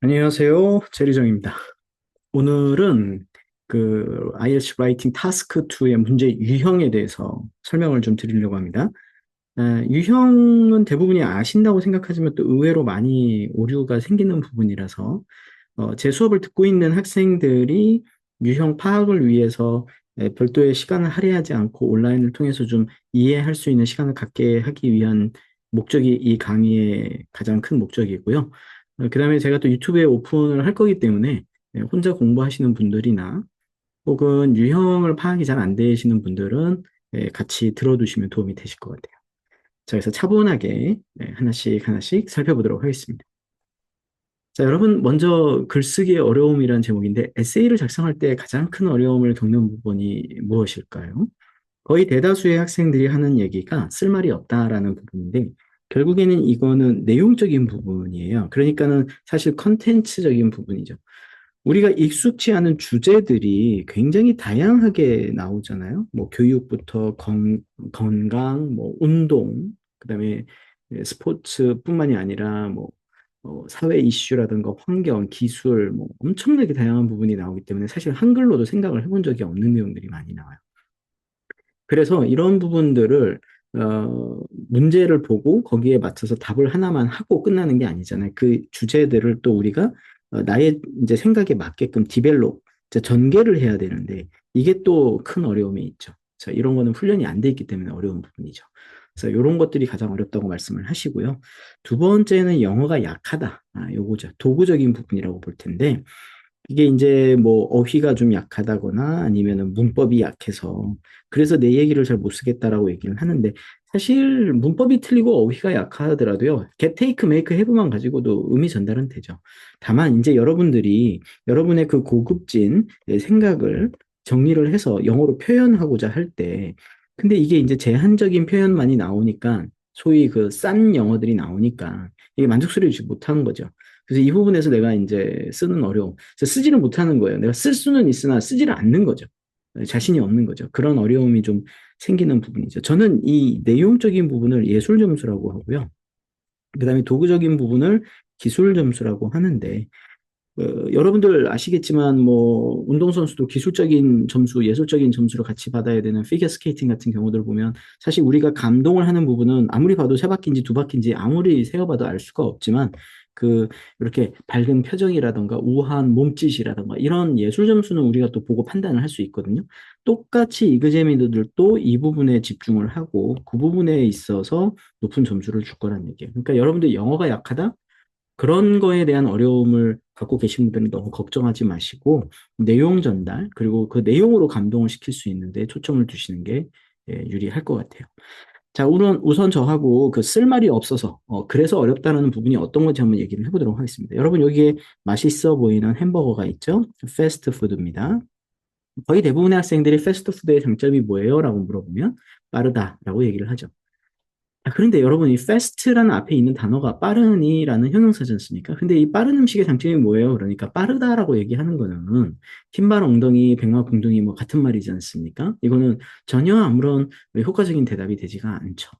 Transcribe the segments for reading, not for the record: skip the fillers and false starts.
안녕하세요. 제리정입니다. 오늘은 그 IELTS 라이팅 타스크 2의 문제 유형에 대해서 설명을 좀 드리려고 합니다. 유형은 대부분이 아신다고 생각하지만 또 의외로 많이 오류가 생기는 부분이라서 제 수업을 듣고 있는 학생들이 유형 파악을 위해서 별도의 시간을 할애하지 않고 온라인을 통해서 좀 이해할 수 있는 시간을 갖게 하기 위한 목적이 이 강의의 가장 큰 목적이고요. 그다음에 제가 또 유튜브에 오픈을 할 거기 때문에 혼자 공부하시는 분들이나 혹은 유형을 파악이 잘 안 되시는 분들은 같이 들어두시면 도움이 되실 것 같아요. 자, 그래서 차분하게 하나씩 하나씩 살펴보도록 하겠습니다. 자, 여러분, 먼저 글쓰기의 어려움이라는 제목인데, 에세이를 작성할 때 가장 큰 어려움을 겪는 부분이 무엇일까요? 거의 대다수의 학생들이 하는 얘기가 쓸말이 없다라는 부분인데, 결국에는 이거는 내용적인 부분이에요. 그러니까는 사실 컨텐츠적인 부분이죠. 우리가 익숙치 않은 주제들이 굉장히 다양하게 나오잖아요. 뭐 교육부터 건강, 뭐 운동, 그다음에 스포츠뿐만이 아니라 뭐 사회 이슈라든가 환경, 기술, 뭐 엄청나게 다양한 부분이 나오기 때문에 사실 한글로도 생각을 해본 적이 없는 내용들이 많이 나와요. 그래서 이런 부분들을 문제를 보고 거기에 맞춰서 답을 하나만 하고 끝나는 게 아니잖아요. 그 주제들을 또 우리가 나의 이제 생각에 맞게끔 디벨롭, 전개를 해야 되는데 이게 또 큰 어려움이 있죠. 자, 이런 거는 훈련이 안 돼 있기 때문에 어려운 부분이죠. 그래서 이런 것들이 가장 어렵다고 말씀을 하시고요. 두 번째는 영어가 약하다. 요거죠. 도구적인 부분이라고 볼 텐데 이게 이제 뭐 어휘가 좀 약하다거나 아니면은 문법이 약해서 그래서 내 얘기를 잘 못 쓰겠다라고 얘기를 하는데 사실 문법이 틀리고 어휘가 약하더라도요. get, take, make, have만 가지고도 의미 전달은 되죠. 다만 이제 여러분들이 여러분의 그 고급진 생각을 정리를 해서 영어로 표현하고자 할 때 근데 이게 이제 제한적인 표현만이 나오니까 소위 그 싼 영어들이 나오니까 이게 만족스러워 주지 못하는 거죠. 그래서 이 부분에서 내가 이제 쓰는 어려움, 쓰지를 못하는 거예요. 내가 쓸 수는 있으나 쓰지를 않는 거죠. 자신이 없는 거죠. 그런 어려움이 좀 생기는 부분이죠. 저는 이 내용적인 부분을 예술 점수라고 하고요. 그다음에 도구적인 부분을 기술 점수라고 하는데, 여러분들 아시겠지만, 뭐, 운동선수도 기술적인 점수, 예술적인 점수를 같이 받아야 되는 피겨 스케이팅 같은 경우들 보면, 사실 우리가 감동을 하는 부분은 아무리 봐도 세 바퀴인지 두 바퀴인지 아무리 세어봐도 알 수가 없지만, 그, 이렇게 밝은 표정이라던가 우아한 몸짓이라던가 이런 예술 점수는 우리가 또 보고 판단을 할 수 있거든요. 똑같이 이그제미너들도 이 부분에 집중을 하고 그 부분에 있어서 높은 점수를 줄 거란 얘기예요. 그러니까 여러분들 영어가 약하다? 그런 거에 대한 어려움을 갖고 계신 분들은 너무 걱정하지 마시고 내용 전달 그리고 그 내용으로 감동을 시킬 수 있는데 초점을 두시는 게 유리할 것 같아요. 자, 우선 저하고 그 쓸말이 없어서 그래서 어렵다는 부분이 어떤 건지 한번 얘기를 해보도록 하겠습니다. 여러분 여기에 맛있어 보이는 햄버거가 있죠? 패스트푸드입니다. 거의 대부분의 학생들이 패스트푸드의 장점이 뭐예요? 라고 물어보면 빠르다라고 얘기를 하죠. 그런데 여러분, 이 fast라는 앞에 있는 단어가 빠르니라는 형용사지 않습니까? 근데 이 빠른 음식의 장점이 뭐예요? 그러니까 빠르다라고 얘기하는 거는 흰발 엉덩이, 백마 공둥이 뭐 같은 말이지 않습니까? 이거는 전혀 아무런 효과적인 대답이 되지가 않죠.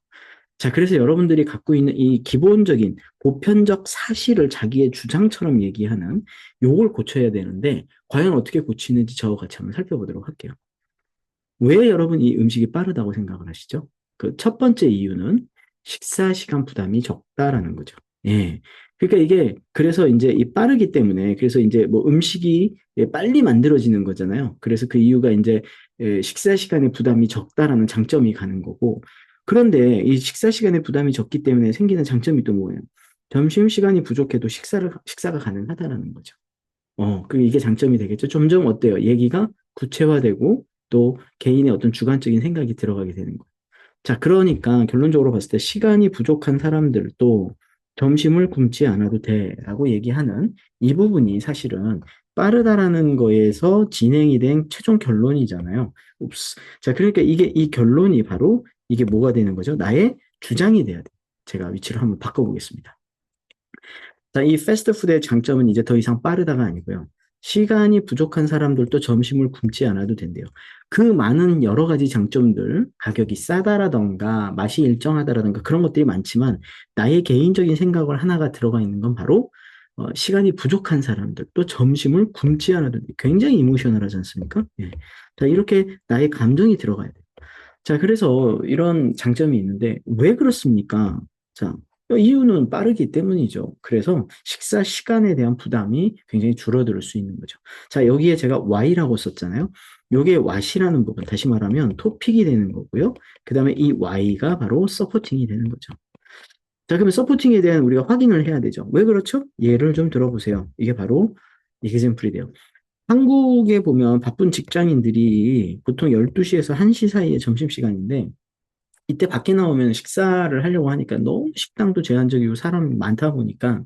자, 그래서 여러분들이 갖고 있는 이 기본적인 보편적 사실을 자기의 주장처럼 얘기하는 요걸 고쳐야 되는데 과연 어떻게 고치는지 저와 같이 한번 살펴보도록 할게요. 왜 여러분 이 음식이 빠르다고 생각을 하시죠? 그 첫 번째 이유는 식사 시간 부담이 적다라는 거죠. 예. 그러니까 이게 그래서 이제 이 빠르기 때문에 그래서 이제 뭐 음식이 빨리 만들어지는 거잖아요. 그래서 그 이유가 이제 식사 시간에 부담이 적다라는 장점이 가는 거고 그런데 이 식사 시간에 부담이 적기 때문에 생기는 장점이 또 뭐예요? 점심 시간이 부족해도 식사가 가능하다라는 거죠. 그 이게 장점이 되겠죠. 점점 어때요? 얘기가 구체화되고 또 개인의 어떤 주관적인 생각이 들어가게 되는 거예요. 자, 그러니까 결론적으로 봤을 때 시간이 부족한 사람들도 점심을 굶지 않아도 돼라고 얘기하는 이 부분이 사실은 빠르다라는 거에서 진행이 된 최종 결론이잖아요. 옵스. 자, 그러니까 이 결론이 바로 이게 뭐가 되는 거죠? 나의 주장이 돼야 돼. 제가 위치를 한번 바꿔보겠습니다. 자, 이 패스트푸드의 장점은 이제 더 이상 빠르다가 아니고요. 시간이 부족한 사람들도 점심을 굶지 않아도 된대요. 그 많은 여러 가지 장점들, 가격이 싸다라던가 맛이 일정하다라던가 그런 것들이 많지만 나의 개인적인 생각을 하나가 들어가 있는 건 바로 시간이 부족한 사람들, 또 점심을 굶지 않아도 돼. 굉장히 이모셔널하지 않습니까? 예. 자, 이렇게 나의 감정이 들어가야 돼. 자, 그래서 이런 장점이 있는데, 왜 그렇습니까? 자, 이유는 빠르기 때문이죠. 그래서 식사 시간에 대한 부담이 굉장히 줄어들 수 있는 거죠. 자, 여기에 제가 Y라고 썼잖아요. 요게 what이라는 부분, 다시 말하면 토픽이 되는 거고요. 그 다음에 이 Y가 바로 서포팅이 되는 거죠. 자, 그러면 서포팅에 대한 우리가 확인을 해야 되죠. 왜 그렇죠? 예를 좀 들어보세요. 이게 바로 이그젠플이 돼요. 한국에 보면 바쁜 직장인들이 보통 12시에서 1시 사이에 점심시간인데, 이때 밖에 나오면 식사를 하려고 하니까 너무 식당도 제한적이고 사람이 많다 보니까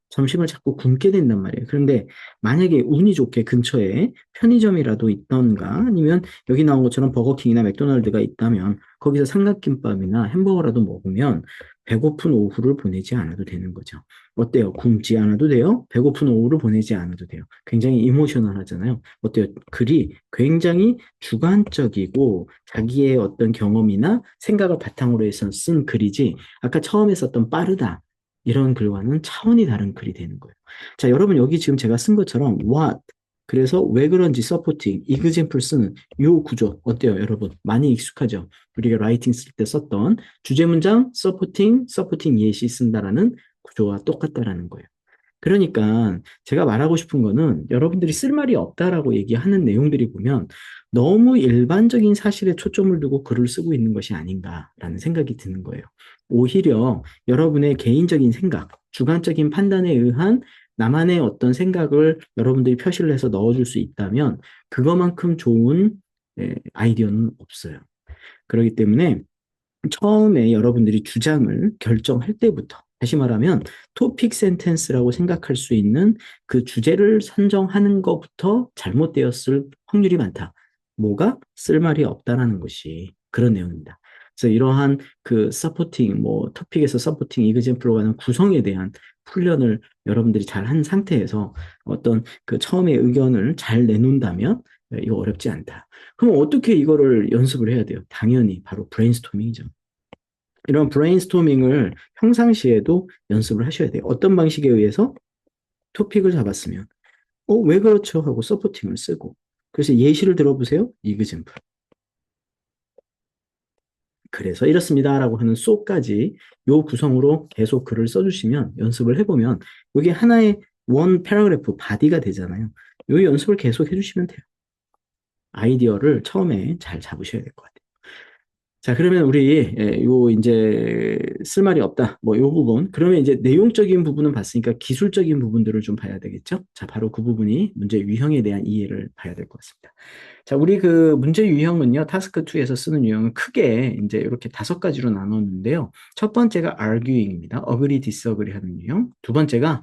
점심을 자꾸 굶게 된단 말이에요. 그런데 만약에 운이 좋게 근처에 편의점이라도 있던가 아니면 여기 나온 것처럼 버거킹이나 맥도날드가 있다면 거기서 삼각김밥이나 햄버거라도 먹으면 배고픈 오후를 보내지 않아도 되는 거죠. 어때요? 굶지 않아도 돼요? 배고픈 오후를 보내지 않아도 돼요. 굉장히 이모셔널하잖아요. 어때요? 글이 굉장히 주관적이고 자기의 어떤 경험이나 생각을 바탕으로 해서 쓴 글이지 아까 처음에 썼던 빠르다 이런 글과는 차원이 다른 글이 되는 거예요. 자, 여러분 여기 지금 제가 쓴 것처럼 what 그래서 왜 그런지 서포팅, example 쓰는 이 구조 어때요, 여러분? 많이 익숙하죠? 우리가 라이팅 쓸 때 썼던 주제 문장 서포팅, 서포팅 예시 쓴다라는 구조와 똑같다라는 거예요. 그러니까 제가 말하고 싶은 거는 여러분들이 쓸 말이 없다라고 얘기하는 내용들이 보면 너무 일반적인 사실에 초점을 두고 글을 쓰고 있는 것이 아닌가라는 생각이 드는 거예요. 오히려 여러분의 개인적인 생각, 주관적인 판단에 의한 나만의 어떤 생각을 여러분들이 표시를 해서 넣어줄 수 있다면 그거만큼 좋은 아이디어는 없어요. 그렇기 때문에 처음에 여러분들이 주장을 결정할 때부터 다시 말하면 토픽 센텐스라고 생각할 수 있는 그 주제를 선정하는 것부터 잘못되었을 확률이 많다. 뭐가 쓸 말이 없다라는 것이 그런 내용입니다. 그래서 이러한 그 서포팅, 뭐 토픽에서 서포팅, 이그젠플로 가는 구성에 대한 훈련을 여러분들이 잘 한 상태에서 어떤 그 처음에 의견을 잘 내놓는다면 이거 어렵지 않다. 그럼 어떻게 이거를 연습을 해야 돼요? 당연히 바로 브레인스토밍이죠. 이런 브레인스토밍을 평상시에도 연습을 하셔야 돼요. 어떤 방식에 의해서 토픽을 잡았으면, 왜 그렇죠? 하고 서포팅을 쓰고. 그래서 예시를 들어보세요. 이그젠플. 그래서 이렇습니다라고 하는 소까지 요 구성으로 계속 글을 써주시면 연습을 해보면 이게 하나의 원 패러그래프 바디가 되잖아요. 요 연습을 계속 해주시면 돼요. 아이디어를 처음에 잘 잡으셔야 될 것 같아요. 자, 그러면 우리, 요, 이제, 쓸 말이 없다. 뭐, 요 부분. 그러면 이제 내용적인 부분은 봤으니까 기술적인 부분들을 좀 봐야 되겠죠? 자, 바로 그 부분이 문제 유형에 대한 이해를 봐야 될 것 같습니다. 자, 우리 그 문제 유형은요, 타스크2에서 쓰는 유형은 크게 이제 이렇게 5가지로 나눴는데요. 첫 번째가 arguing입니다. agree, disagree 하는 유형. 두 번째가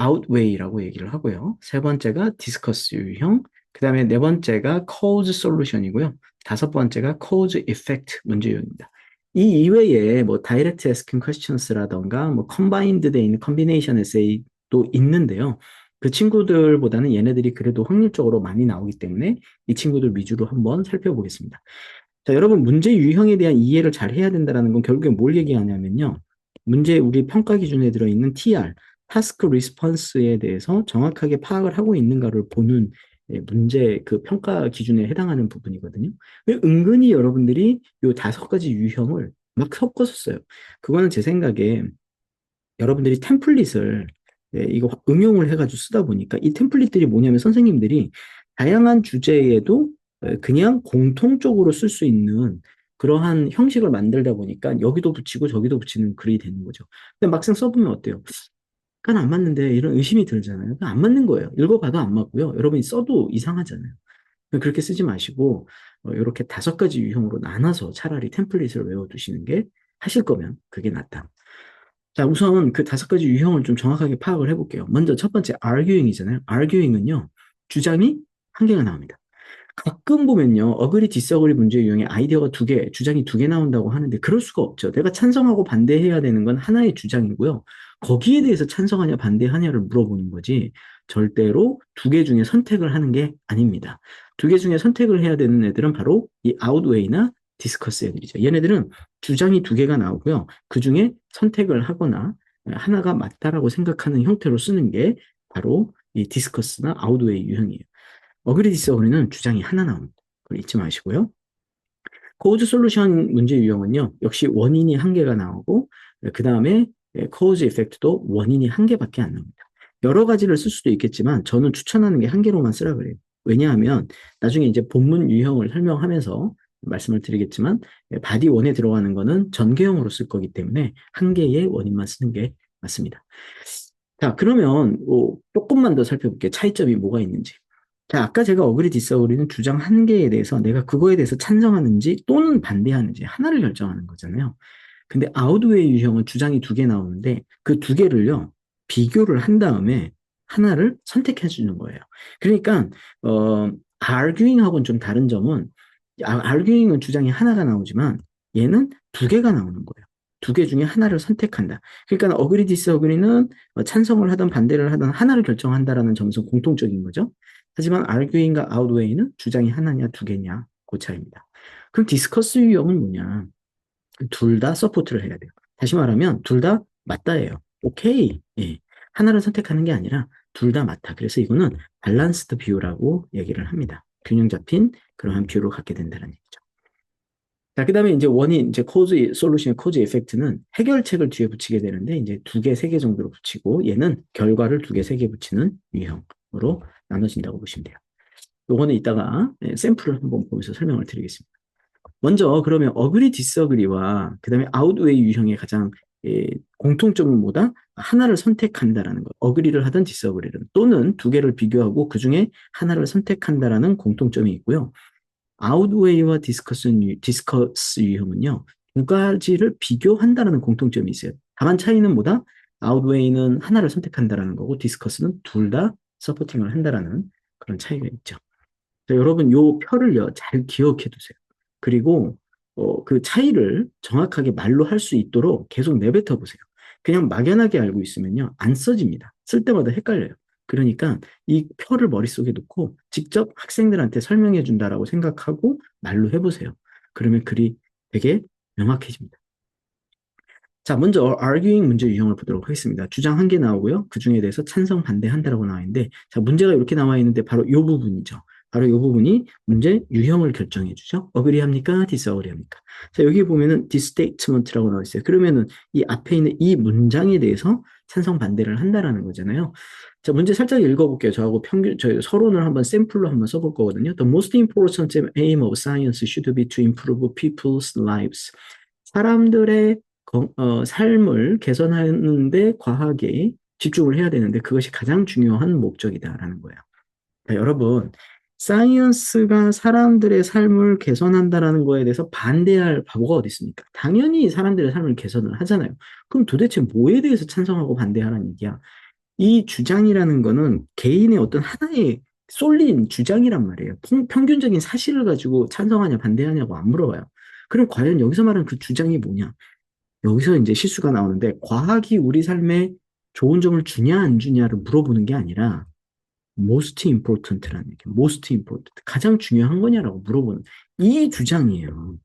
outweigh라고 얘기를 하고요. 세 번째가 discuss 유형. 그 다음에 네 번째가 cause solution이고요. 다섯 번째가 cause effect 문제유형입니다. 이 이외에 뭐 direct asking questions라던가 뭐 combined 돼 있는 combination essay도 있는데요. 그 친구들보다는 얘네들이 그래도 확률적으로 많이 나오기 때문에 이 친구들 위주로 한번 살펴보겠습니다. 자, 여러분 문제 유형에 대한 이해를 잘 해야 된다는 건 결국에 뭘 얘기하냐면요. 문제 우리 평가 기준에 들어있는 TR, 타스크 리스폰스에 대해서 정확하게 파악을 하고 있는가를 보는 문제 그 평가 기준에 해당하는 부분이거든요. 은근히 여러분들이 요 5가지 유형을 막 섞어서 써요. 그거는 제 생각에 여러분들이 템플릿을 이거 응용을 해가지고 쓰다 보니까 이 템플릿들이 뭐냐면 선생님들이 다양한 주제에도 그냥 공통적으로 쓸 수 있는 그러한 형식을 만들다 보니까 여기도 붙이고 저기도 붙이는 글이 되는 거죠. 근데 막상 써보면 어때요? 그건 안 맞는데 이런 의심이 들잖아요. 그건 안 맞는 거예요. 읽어봐도 안 맞고요. 여러분이 써도 이상하잖아요. 그렇게 쓰지 마시고 이렇게 5가지 유형으로 나눠서 차라리 템플릿을 외워두시는 게 하실 거면 그게 낫다. 자, 우선 그 5가지 유형을 좀 정확하게 파악을 해볼게요. 먼저 첫 번째 arguing이잖아요. arguing은요. 주장이 한 개가 나옵니다. 가끔 보면요, 어그리 디스어그리 문제 유형에 아이디어가 2개, 주장이 2개 나온다고 하는데 그럴 수가 없죠. 내가 찬성하고 반대해야 되는 건 하나의 주장이고요. 거기에 대해서 찬성하냐 반대하냐를 물어보는 거지 절대로 2개 중에 선택을 하는 게 아닙니다. 2개 중에 선택을 해야 되는 애들은 바로 이 아웃웨이나 디스커스 애들이죠. 얘네들은 주장이 2개가 나오고요. 그 중에 선택을 하거나 하나가 맞다라고 생각하는 형태로 쓰는 게 바로 이 디스커스나 아웃웨이 유형이에요. 어그리 디스어그리는 주장이 하나 나옵니다. 그걸 잊지 마시고요. 코즈 솔루션 문제 유형은요, 역시 원인이 한 개가 나오고, 그 다음에 코즈 이펙트도 원인이 한 개밖에 안 나옵니다. 여러 가지를 쓸 수도 있겠지만, 저는 추천하는 게 한 개로만 쓰라 그래요. 왜냐하면, 나중에 이제 본문 유형을 설명하면서 말씀을 드리겠지만, 바디 원에 들어가는 거는 전개형으로 쓸 거기 때문에, 한 개의 원인만 쓰는 게 맞습니다. 자, 그러면 조금만 더 살펴볼게요. 차이점이 뭐가 있는지. 자, 아까 제가 어그리 디스어그리는 주장 한 개에 대해서 내가 그거에 대해서 찬성하는지 또는 반대하는지 하나를 결정하는 거잖아요. 근데 아웃웨이 유형은 주장이 두 개 나오는데 그 두 개를요, 비교를 한 다음에 하나를 선택해 주는 거예요. 그러니까, arguing하고는 좀 다른 점은, arguing은 주장이 하나가 나오지만 얘는 두 개가 나오는 거예요. 두 개 중에 하나를 선택한다. 그러니까 어그리 디스어그리는 찬성을 하든 반대를 하든 하나를 결정한다라는 점에서 공통적인 거죠. 하지만 arguing과 outweigh는 주장이 하나냐 두 개냐 그 차이입니다. 그럼 디스커스 유형은 뭐냐? 둘 다 서포트를 해야 돼요. 다시 말하면 둘 다 맞다예요. 오케이. 예. 하나를 선택하는 게 아니라 둘 다 맞다. 그래서 이거는 밸런스드 뷰라고 얘기를 합니다. 균형 잡힌 그러한 뷰를 갖게 된다는 얘기죠. 자, 그 다음에 이제 원인, 이제 코즈, 솔루션, 코즈 에펙트는 해결책을 뒤에 붙이게 되는데, 이제 두 개, 세 개 정도로 붙이고, 얘는 결과를 두 개, 세 개 붙이는 유형으로 나눠진다고 보시면 돼요. 요거는 이따가 샘플을 한번 보면서 설명을 드리겠습니다. 먼저 그러면 어그리 디스어그리와 그다음에 아웃웨이 유형의 가장 공통점은 뭐다? 하나를 선택한다라는 거. 어그리를 하든 디스어그리를 또는 두 개를 비교하고 그중에 하나를 선택한다라는 공통점이 있고요. 아웃웨이와 디스커스 유형은요. 두 가지를 비교한다라는 공통점이 있어요. 다만 차이는 뭐다? 아웃웨이는 하나를 선택한다라는 거고 디스커스는 둘 다 서포팅을 한다라는 그런 차이가 있죠. 자, 여러분 요 표를요 잘 기억해 두세요. 그리고 그 차이를 정확하게 말로 할 수 있도록 계속 내뱉어 보세요. 그냥 막연하게 알고 있으면요 안 써집니다. 쓸 때마다 헷갈려요. 그러니까 이 표를 머릿속에 놓고 직접 학생들한테 설명해 준다라고 생각하고 말로 해보세요. 그러면 글이 되게 명확해집니다. 자, 먼저 arguing 문제 유형을 보도록 하겠습니다. 주장 한 개 나오고요. 그 중에 대해서 찬성, 반대한다라고 나와 있는데, 자, 문제가 이렇게 나와 있는데 바로 이 부분이죠. 바로 이 부분이 문제 유형을 결정해 주죠. agree 합니까? disagree 합니까? 자, 여기 보면은 this statement라고 나와 있어요. 그러면은 이 앞에 있는 이 문장에 대해서 찬성, 반대를 한다라는 거잖아요. 자, 문제 살짝 읽어볼게요. 저하고 저희 서론을 한번 샘플로 한번 써볼 거거든요. The most important aim of science should be to improve people's lives. 사람들의 삶을 개선하는데 과학에 집중을 해야 되는데 그것이 가장 중요한 목적이다라는 거예요. 그러니까 여러분, 사이언스가 사람들의 삶을 개선한다라는 거에 대해서 반대할 바보가 어디 있습니까? 당연히 사람들의 삶을 개선을 하잖아요. 그럼 도대체 뭐에 대해서 찬성하고 반대하라는 얘기야? 이 주장이라는 거는 개인의 어떤 하나의 쏠린 주장이란 말이에요. 평균적인 사실을 가지고 찬성하냐 반대하냐고 안 물어봐요. 그럼 과연 여기서 말하는 그 주장이 뭐냐? 여기서 이제 실수가 나오는데 과학이 우리 삶에 좋은 점을 주냐 안 주냐를 물어보는 게 아니라 most important라는 얘기, most important 가장 중요한 거냐라고 물어보는 이 주장이에요.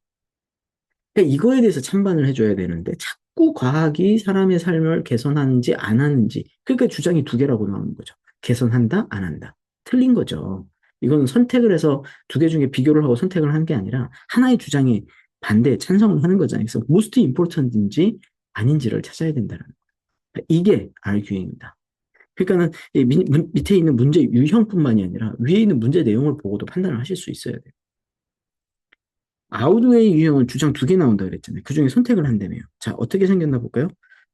그러니까 이거에 대해서 찬반을 해줘야 되는데 자꾸 과학이 사람의 삶을 개선하는지 안 하는지 그러니까 주장이 두 개라고 나오는 거죠. 개선한다 안 한다 틀린 거죠. 이거는 선택을 해서 두 개 중에 비교를 하고 선택을 하는 게 아니라 하나의 주장에 반대 찬성을 하는 거잖아요. 그래서 most important인지 아닌지를 찾아야 된다는 거예요. 이게 arguing입니다. 그러니까는 밑에 있는 문제 유형뿐만이 아니라 위에 있는 문제 내용을 보고도 판단을 하실 수 있어야 돼요. 아웃웨이 유형은 주장 두 개 나온다 그랬잖아요. 그 중에 선택을 한다며요. 자, 어떻게 생겼나 볼까요?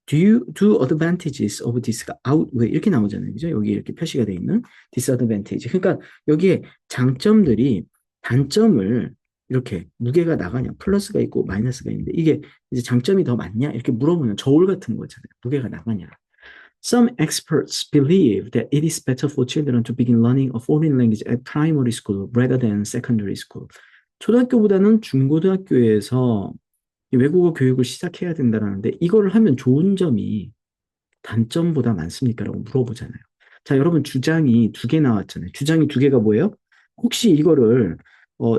Do advantages of this outweigh 이렇게 나오잖아요. 그죠? 여기 이렇게 표시가 되어 있는 disadvantage. 그러니까 여기에 장점들이 단점을 이렇게 무게가 나가냐, 플러스가 있고 마이너스가 있는데 이게 이제 장점이 더 많냐 이렇게 물어보면 저울 같은 거잖아요. 무게가 나가냐. Some experts believe that it is better for children to begin learning a foreign language at primary school rather than secondary school. 초등학교보다는 중고등학교에서 외국어 교육을 시작해야 된다는데 이거를 하면 좋은 점이 단점보다 많습니까? 라고 물어보잖아요. 자, 여러분 주장이 두 개 나왔잖아요. 주장이 두 개가 뭐예요? 혹시 이거를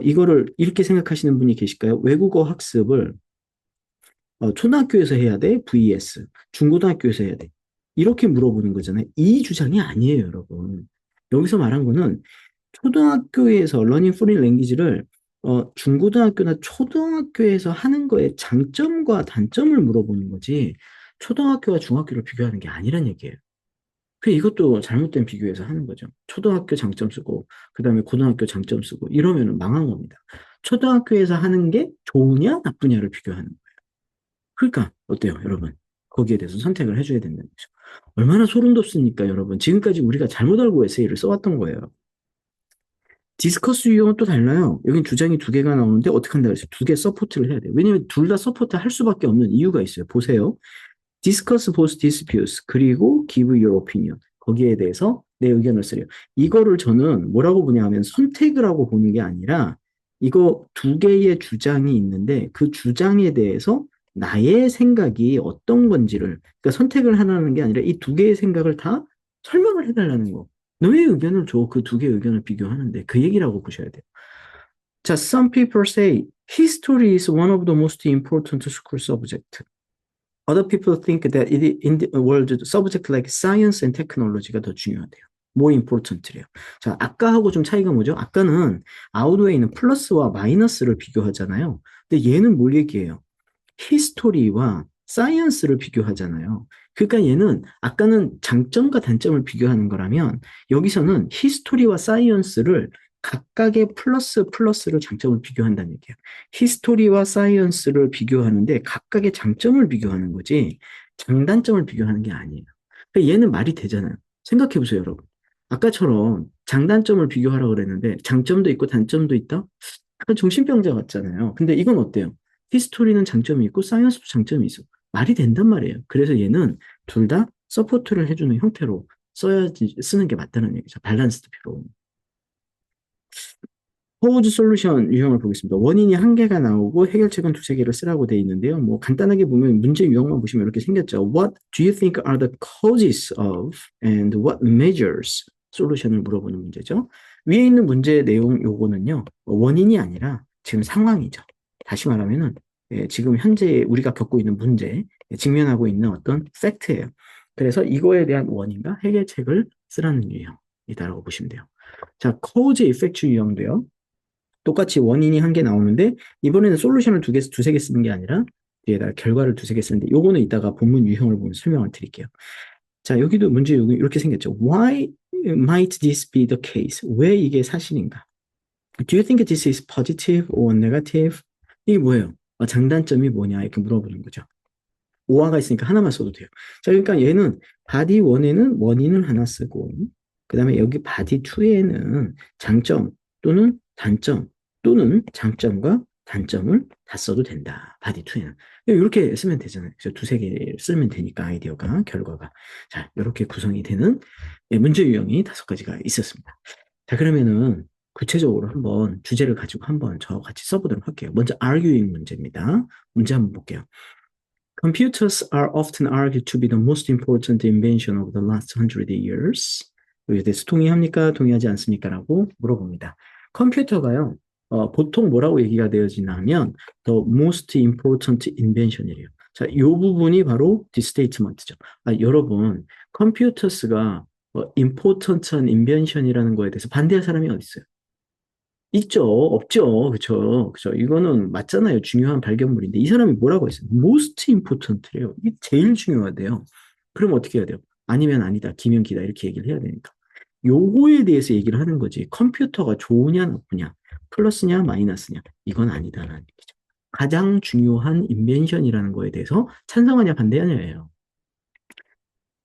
이거를 이렇게 생각하시는 분이 계실까요? 외국어 학습을 초등학교에서 해야 돼? vs 중고등학교에서 해야 돼? 이렇게 물어보는 거잖아요. 이 주장이 아니에요, 여러분. 여기서 말한 거는 초등학교에서 러닝 포린 랭귀지를 중고등학교나 초등학교에서 하는 거에 장점과 단점을 물어보는 거지 초등학교와 중학교를 비교하는 게 아니란 얘기예요. 그 이것도 잘못된 비교에서 하는 거죠. 초등학교 장점 쓰고 그다음에 고등학교 장점 쓰고 이러면은 망한 겁니다. 초등학교에서 하는 게 좋으냐 나쁘냐를 비교하는 거예요. 그러니까 어때요, 여러분? 거기에 대해서 선택을 해줘야 된다는 거죠. 얼마나 소름 돋습니까, 여러분? 지금까지 우리가 잘못 알고 에세이를 써왔던 거예요. 디스커스 유형은 또 달라요. 여긴 주장이 두 개가 나오는데 어떻게 한다 그랬어요? 두 개 서포트를 해야 돼요. 왜냐면 둘 다 서포트 할 수밖에 없는 이유가 있어요. 보세요. discuss both disputes 그리고 give your opinion 거기에 대해서 내 의견을 쓰래요. 이거를 저는 뭐라고 보냐 하면 선택을 하고 보는 게 아니라 이거 두 개의 주장이 있는데 그 주장에 대해서 나의 생각이 어떤 건지를 그러니까 선택을 하라는 게 아니라 이 두 개의 생각을 다 설명을 해달라는 거. 너의 의견을 줘. 그 두 개의 의견을 비교하는데 그 얘기라고 보셔야 돼요. 자, some people say history is one of the most important school subject. Other people think that in the world subject like science and technology가 더 중요하대요. more important래요. 자, 아까하고 좀 차이가 뭐죠? 아까는 아웃웨에 있는 플러스와 마이너스를 비교하잖아요. 근데 얘는 뭘 얘기해요? 히스토리와 사이언스를 비교하잖아요. 그러니까 얘는 아까는 장점과 단점을 비교하는 거라면 여기서는 히스토리와 사이언스를 각각의 플러스를 장점을 비교한다는 얘기예요. 히스토리와 사이언스를 비교하는데 각각의 장점을 비교하는 거지 장단점을 비교하는 게 아니에요. 그러니까 얘는 말이 되잖아요. 생각해 보세요, 여러분. 아까처럼 장단점을 비교하라고 그랬는데 장점도 있고 단점도 있다? 약간 정신병자 같잖아요. 근데 이건 어때요? 히스토리는 장점이 있고 사이언스도 장점이 있어. 말이 된단 말이에요. 그래서 얘는 둘 다 서포트를 해주는 형태로 써야지 쓰는 게 맞다는 얘기죠. 밸런스드 표로. 포우즈 솔루션 유형을 보겠습니다. 원인이 한 개가 나오고 해결책은 두세 개를 쓰라고 돼 있는데요. 뭐 간단하게 보면 문제 유형만 보시면 이렇게 생겼죠. What do you think are the causes of and what measures? 솔루션을 물어보는 문제죠. 위에 있는 문제 내용 요거는요. 원인이 아니라 지금 상황이죠. 다시 말하면은 지금 현재 우리가 겪고 있는 문제, 직면하고 있는 어떤 팩트예요. 그래서 이거에 대한 원인과 해결책을 쓰라는 유형이다라고 보시면 돼요. 자, cause effect 유형도요. 똑같이 원인이 한 개 나오는데 이번에는 솔루션을 두세 개 쓰는 게 아니라 뒤에다 결과를 두세 개 쓰는데 요거는 이따가 본문 유형을 보면 설명을 드릴게요. 자, 여기도 문제 이렇게 생겼죠. Why might this be the case? 왜 이게 사실인가? Do you think this is positive or negative? 이게 뭐예요? 장단점이 뭐냐? 이렇게 물어보는 거죠. 오화가 있으니까 하나만 써도 돼요. 자, 그러니까 얘는 바디 1에는 원인을 하나 쓰고, 그 다음에 여기 바디 2에는 장점 또는 단점 또는 장점과 단점을 다 써도 된다. 바디 2에는. 이렇게 쓰면 되잖아요. 그래서 두세 개 쓰면 되니까 아이디어가, 결과가. 자, 이렇게 구성이 되는 문제 유형이 5가지가 있었습니다. 자, 그러면은 구체적으로 한번 주제를 가지고 한번 저와 같이 써보도록 할게요. 먼저 arguing 문제입니다. 문제 한번 볼게요. Computers are often argued to be the most important invention of the last 100 years. 여기에 대해서 동의합니까? 동의하지 않습니까? 라고 물어봅니다. 컴퓨터가요, 보통 뭐라고 얘기가 되어지냐면, the most important invention이래요. 자, 이 부분이 바로 디스테이트먼트죠. 여러분, 컴퓨터스가 important한 invention이라는 거에 대해서 반대할 사람이 어디 있어요? 있죠, 없죠, 그쵸, 그쵸. 이거는 맞잖아요. 중요한 발견물인데 이 사람이 뭐라고 했어요? Most important래요. 이게 제일 중요하대요. 그럼 어떻게 해야 돼요? 아니면 아니다, 기면 기다 이렇게 얘기를 해야 되니까. 요거에 대해서 얘기를 하는 거지. 컴퓨터가 좋으냐 나쁘냐, 플러스냐 마이너스냐 이건 아니다라는 얘기죠. 가장 중요한 인벤션이라는 거에 대해서 찬성하냐 반대하냐예요.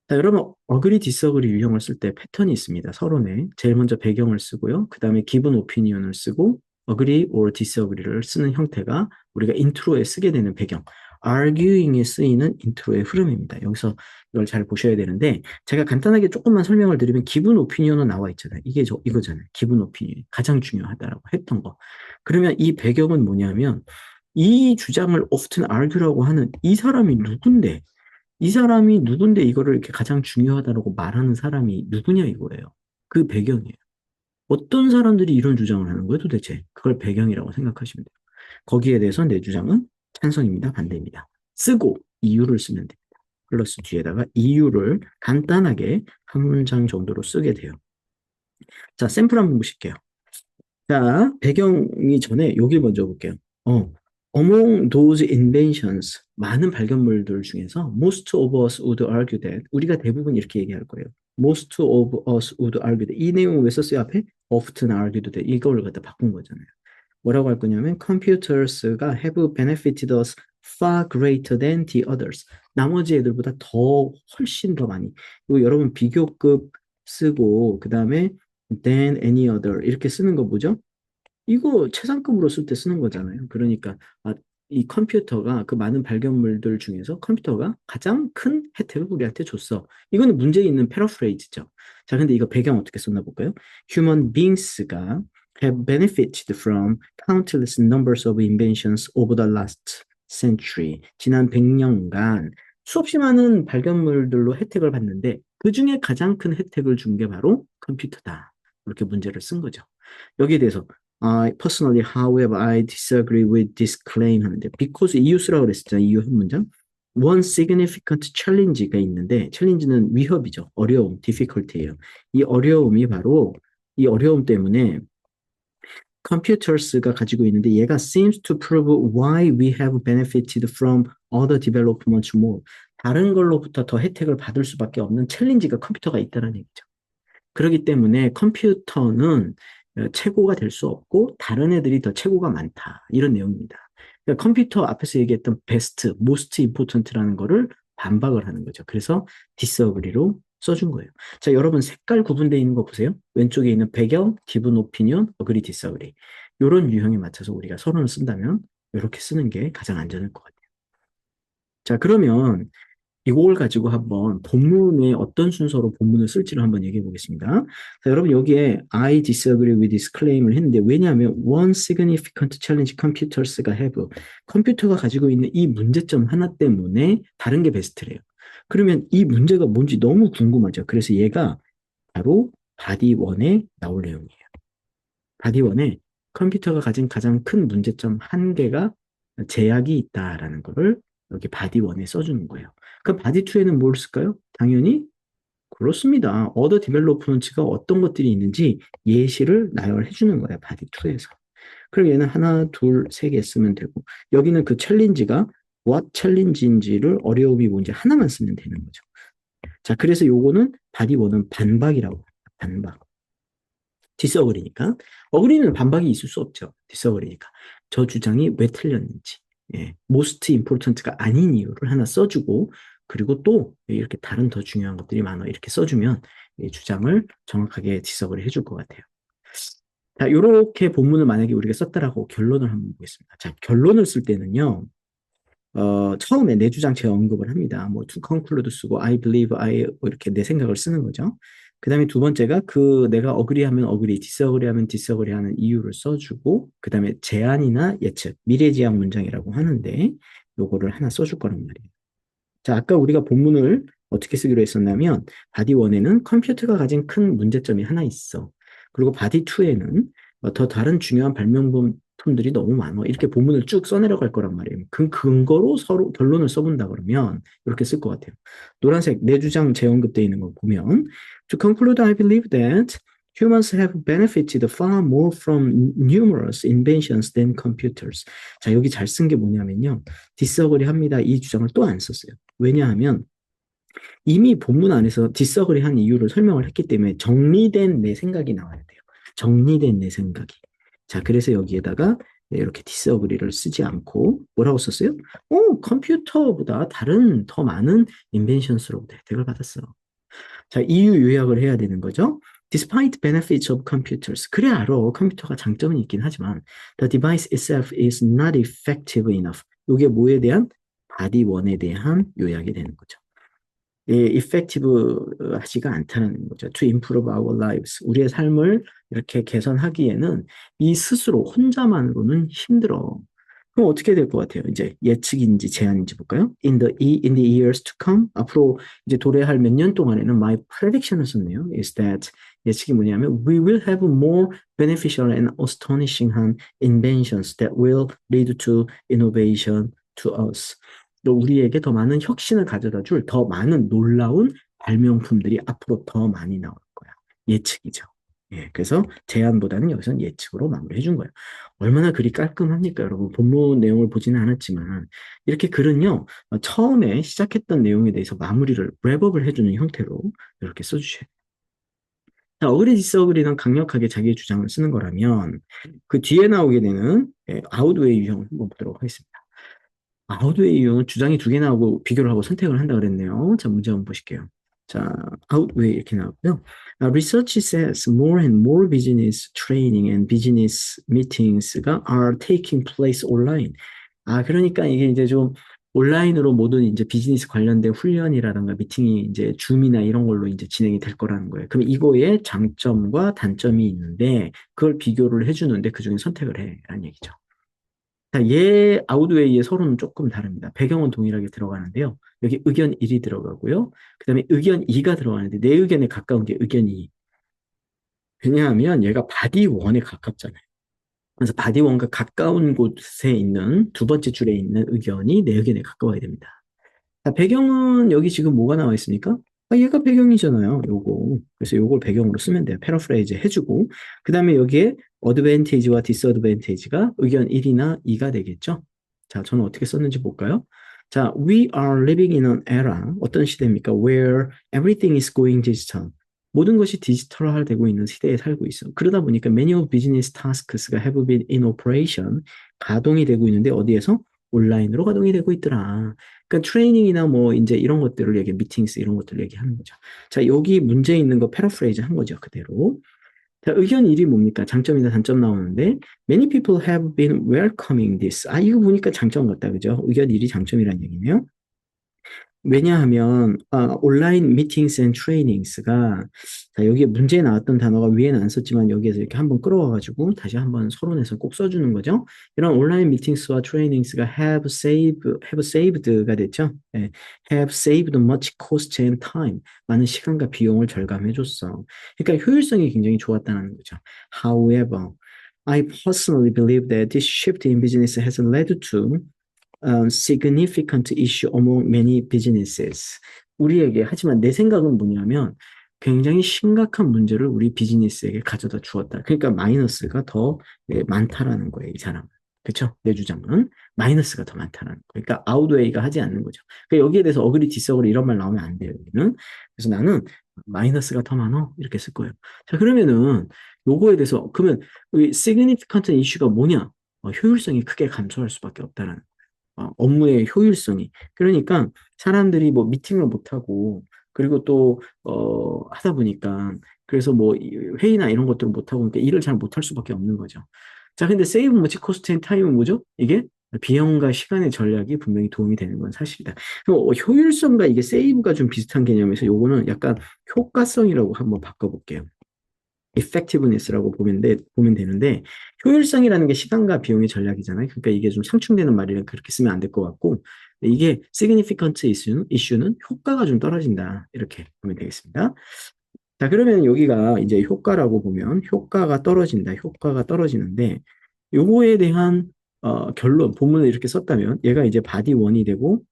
자, 여러분, 어그리 디스어그리 유형을 쓸 때 패턴이 있습니다. 서론에. 제일 먼저 배경을 쓰고요. 그 다음에 기본 오피니언을 쓰고, 어그리 or disagree를 쓰는 형태가 우리가 인트로에 쓰게 되는 배경. arguing에 쓰이는 인트로의 흐름입니다. 여기서 이걸 잘 보셔야 되는데, 제가 간단하게 조금만 설명을 드리면, 기본 오피니언은 나와 있잖아요. 이거잖아요. 기본 오피니언. 가장 중요하다라고 했던 거. 그러면 이 배경은 뭐냐면, 이 주장을 often argue라고 하는 이 사람이 누군데, 이 사람이 누군데 이거를 이렇게 가장 중요하다고 말하는 사람이 누구냐 이거예요. 그 배경이에요. 어떤 사람들이 이런 주장을 하는 거예요, 도대체? 그걸 배경이라고 생각하시면 돼요. 거기에 대해서 내 주장은 찬성입니다, 반대입니다. 쓰고 이유를 쓰면 됩니다. 플러스 뒤에다가 이유를 간단하게 한 문장 정도로 쓰게 돼요. 자, 샘플 한번 보실게요. 자, 배경이 전에 여길 먼저 볼게요. 어, Among those inventions, 많은 발견물들 중에서 most of us would argue that, 우리가 대부분 이렇게 얘기할 거예요. Most of us would argue that. 이 내용을 왜 썼어요, 앞에? often argued that. 이걸 갖다 바꾼 거잖아요. 뭐라고 할 거냐면 computers가 have benefited us far greater than the others. 나머지 애들보다 더 훨씬 더 많이. 이거 여러분 비교급 쓰고 그 다음에 than any other 이렇게 쓰는 거 뭐죠? 이거 최상급으로 쓸 때 쓰는 거잖아요. 그러니까 이 컴퓨터가 그 많은 발견물들 중에서 컴퓨터가 가장 큰 혜택을 우리한테 줬어. 이거는 문제 있는 패러프레이즈죠. 자, 근데 이거 배경 어떻게 썼나 볼까요? Human beings가 have benefited from countless numbers of inventions over the last century. 지난 100년간 수없이 많은 발견물들로 혜택을 받는데 그 중에 가장 큰 혜택을 준 게 바로 컴퓨터다. 이렇게 문제를 쓴 거죠. 여기에 대해서 personally, however, I disagree with this claim 하는데 because 이유 쓰라고 그랬었잖아요. 이유 한 문장. One significant challenge가 있는데 challenge는 위협이죠. 어려움, difficulty예요. 이 어려움이 바로 이 어려움 때문에 computers가 가지고 있는데 얘가 seems to prove why we have benefited from other developments more. 다른 걸로부터 더 혜택을 받을 수밖에 없는 챌린지가 컴퓨터가 있다는 얘기죠. 그렇기 때문에 컴퓨터는 최고가 될 수 없고 다른 애들이 더 최고가 많다. 이런 내용입니다. 그러니까 컴퓨터 앞에서 얘기했던 best, most important라는 거를 반박을 하는 거죠. 그래서 disagree로 써준 거예요. 자, 여러분 색깔 구분되어 있는 거 보세요. 왼쪽에 있는 배경, given opinion, agree, disagree. 이런 유형에 맞춰서 우리가 서론을 쓴다면 이렇게 쓰는 게 가장 안전할 것 같아요. 자, 그러면 이걸 가지고 한번 본문에 어떤 순서로 본문을 쓸지를 한번 얘기해 보겠습니다. 자, 여러분 여기에 I disagree with this claim을 했는데 왜냐하면 one significant challenge computers가 have 컴퓨터가 가지고 있는 이 문제점 하나 때문에 다른 게 베스트래요. 그러면 이 문제가 뭔지 너무 궁금하죠. 그래서 얘가 바로 바디 1에 나올 내용이에요. 바디 1에 컴퓨터가 가진 가장 큰 문제점 한 개가 제약이 있다라는 거를 여기 바디 1에 써주는 거예요. 그럼 바디 2에는 뭘 쓸까요? 당연히 그렇습니다. 어더 디벨로프먼트가 어떤 것들이 있는지 예시를 나열해 주는 거예요. 바디 2에서. 그럼 얘는 하나, 둘, 세 개 쓰면 되고 여기는 그 챌린지가 what 챌린지인지를 어려움이 뭔지 하나만 쓰면 되는 거죠. 자, 그래서 요거는 바디 1은 반박이라고 합니다. 반박. 디스어그리니까. 어그리는 반박이 있을 수 없죠. 디스어그리니까. 저 주장이 왜 틀렸는지. 예, most important가 아닌 이유를 하나 써주고 그리고 또 이렇게 다른 더 중요한 것들이 많아 이렇게 써주면 이 주장을 정확하게 지적을 해줄 것 같아요. 자, 이렇게 본문을 만약에 우리가 썼다라고 결론을 한번 보겠습니다. 자, 결론을 쓸 때는요. 처음에 내 주장 제가 언급을 합니다. 뭐 to conclude 쓰고 I believe I 뭐 이렇게 내 생각을 쓰는 거죠. 그 다음에 두 번째가 그 내가 어그리하면 어그리, 디스어그리하면 디스어그리 하는 이유를 써주고 그 다음에 제안이나 예측, 미래지향 문장이라고 하는데 요거를 하나 써줄 거란 말이에요. 자, 아까 우리가 본문을 어떻게 쓰기로 했었냐면 바디 1에는 컴퓨터가 가진 큰 문제점이 하나 있어. 그리고 바디 2에는 더 다른 중요한 발명품들이 너무 많아. 이렇게 본문을 쭉 써내려갈 거란 말이에요. 그 근거로 서로 결론을 써본다 그러면 이렇게 쓸 것 같아요. 노란색 내 주장 재언급되어 있는 거 보면 To conclude, I believe that humans have benefited far more from numerous inventions than computers. 자, 여기 잘 쓴 게 뭐냐면요. 디스어그리 합니다. 이 주장을 또 안 썼어요. 왜냐하면 이미 본문 안에서 디스어그리 한 이유를 설명을 했기 때문에 정리된 내 생각이 나와야 돼요. 정리된 내 생각이. 자, 그래서 여기에다가 이렇게 디스어그리를 쓰지 않고 뭐라고 썼어요? 컴퓨터보다 다른 더 많은 인벤션스로부터 혜택을 받았어. 자, 이유 요약을 해야 되는 거죠. Despite benefits of computers. 그래 알아. 컴퓨터가 장점은 있긴 하지만 the device itself is not effective enough. 이게 뭐에 대한? 바디 1에 대한 요약이 되는 거죠. effective 하지가 않다는 거죠. To improve our lives. 우리의 삶을 이렇게 개선하기에는 이 스스로 혼자만으로는 힘들어. 그럼 어떻게 될 것 같아요? 이제 예측인지 제안인지 볼까요? In the years to come. 앞으로 이제 도래할 몇 년 동안에는 my prediction을 썼네요. Is that 예측이 뭐냐면 we will have more beneficial and astonishing inventions that will lead to innovation to us. 또 우리에게 더 많은 혁신을 가져다 줄 더 많은 놀라운 발명품들이 앞으로 더 많이 나올 거야. 예측이죠. 예, 그래서 제안보다는 여기서는 예측으로 마무리해 준 거예요. 얼마나 글이 깔끔합니까, 여러분? 본문 내용을 보지는 않았지만 이렇게 글은요, 처음에 시작했던 내용에 대해서 마무리를 랩업을 해주는 형태로 이렇게 써주셔요. 자, 어그리 디스어그리는 강력하게 자기의 주장을 쓰는 거라면 그 뒤에 나오게 되는 아웃웨이 유형 한번 보도록 하겠습니다. 아웃웨이 유형은 주장이 두 개 나오고 비교를 하고 선택을 한다 그랬네요. 자, 문제 한번 보실게요. 자, outweigh 이렇게 나왔고요. Research says more and more business training and business meetings가 are taking place online. 아, 그러니까 이게 이제 좀 온라인으로 모든 이제 비즈니스 관련된 훈련이라든가 미팅이 이제 줌이나 이런 걸로 이제 진행이 될 거라는 거예요. 그럼 이거에 장점과 단점이 있는데 그걸 비교를 해주는데 그중에 선택을 해. 라는 얘기죠. 자, 얘 아웃웨이의 서로는 조금 다릅니다. 배경은 동일하게 들어가는데요. 여기 의견 1이 들어가고요. 그 다음에 의견 2가 들어가는데 내 의견에 가까운 게 의견 2. 왜냐하면 얘가 바디 1에 가깝잖아요. 그래서 바디 1과 가까운 곳에 있는 두 번째 줄에 있는 의견이 내 의견에 가까워야 됩니다. 자, 배경은 여기 지금 뭐가 나와 있습니까? 아, 얘가 배경이잖아요. 요거. 그래서 요걸 배경으로 쓰면 돼요. 패러프레이즈 해주고. 그 다음에 여기에 어드밴티지와 디스어드밴티지가 의견 1이나 2가 되겠죠. 자, 저는 어떻게 썼는지 볼까요? 자, we are living in an era. 어떤 시대입니까? Where everything is going digital. 모든 것이 디지털화되고 있는 시대에 살고 있어. 그러다 보니까 many of business tasks가 have been in operation. 가동이 되고 있는데 어디에서? 온라인으로 가동이 되고 있더라. 그러니까 트레이닝이나 뭐 이제 이런 것들을 얘기, 미팅스 이런 것들을 얘기하는 거죠. 자, 여기 문제 있는 거 패러프레이즈 한 거죠, 그대로. 자, 의견 1이 뭡니까? 장점이나 단점 나오는데 many people have been welcoming this. 아, 이거 보니까 장점 같다, 그죠? 의견 1이 장점이란 얘기네요. 왜냐하면 온라인 미팅스 앤 트레이닝스가 자, 여기에 문제에 나왔던 단어가 위에는 안 썼지만 여기에서 이렇게 한번 끌어와가지고 다시 한번 서론에서 꼭 써주는 거죠. 이런 온라인 미팅스와 트레이닝스가 have saved가 됐죠. 네, have saved much cost and time. 많은 시간과 비용을 절감해줬어. 그러니까 효율성이 굉장히 좋았다는 거죠. However, I personally believe that this shift in business has led to significant issue among many businesses. 우리에게, 하지만 내 생각은 뭐냐면 굉장히 심각한 문제를 우리 비즈니스에게 가져다 주었다. 그러니까 마이너스가 더 많다라는 거예요, 이 사람은. 그렇죠? 내 주장은 마이너스가 더 많다라는 거예요. 그러니까 아웃웨이가 하지 않는 거죠. 그러니까 여기에 대해서 어그리 디스어그리 이런 말 나오면 안 돼요, 여기는. 그래서 나는 마이너스가 더 많어 이렇게 쓸 거예요. 자, 그러면은 요거에 대해서 그러면 이 significant issue가 뭐냐? 효율성이 크게 감소할 수밖에 없다라는 업무의 효율성이. 그러니까 사람들이 뭐 미팅을 못하고, 그리고 또, 하다 보니까, 그래서 뭐 회의나 이런 것들을 못하고, 그러니까 일을 잘 못할 수밖에 없는 거죠. 자, 근데 세이브 머치 코스트 앤 타임은 뭐죠? 이게 비용과 시간의 전략이 분명히 도움이 되는 건 사실이다. 효율성과 이게 세이브가 좀 비슷한 개념에서 요거는 약간 효과성이라고 한번 바꿔볼게요. effectiveness라고 보면 되는데, 효율성이라는 게 시간과 비용의 전략이잖아요. 그러니까 이게 좀 상충되는 말이라 그렇게 쓰면 안 될 것 같고, 이게 significant 이슈는 효과가 좀 떨어진다. 이렇게 보면 되겠습니다. 자, 그러면 여기가 이제 효과라고 보면 효과가 떨어진다. 효과가 떨어지는데, 요거에 대한 결론, 본문을 이렇게 썼다면 얘가 이제 바디 1이 되고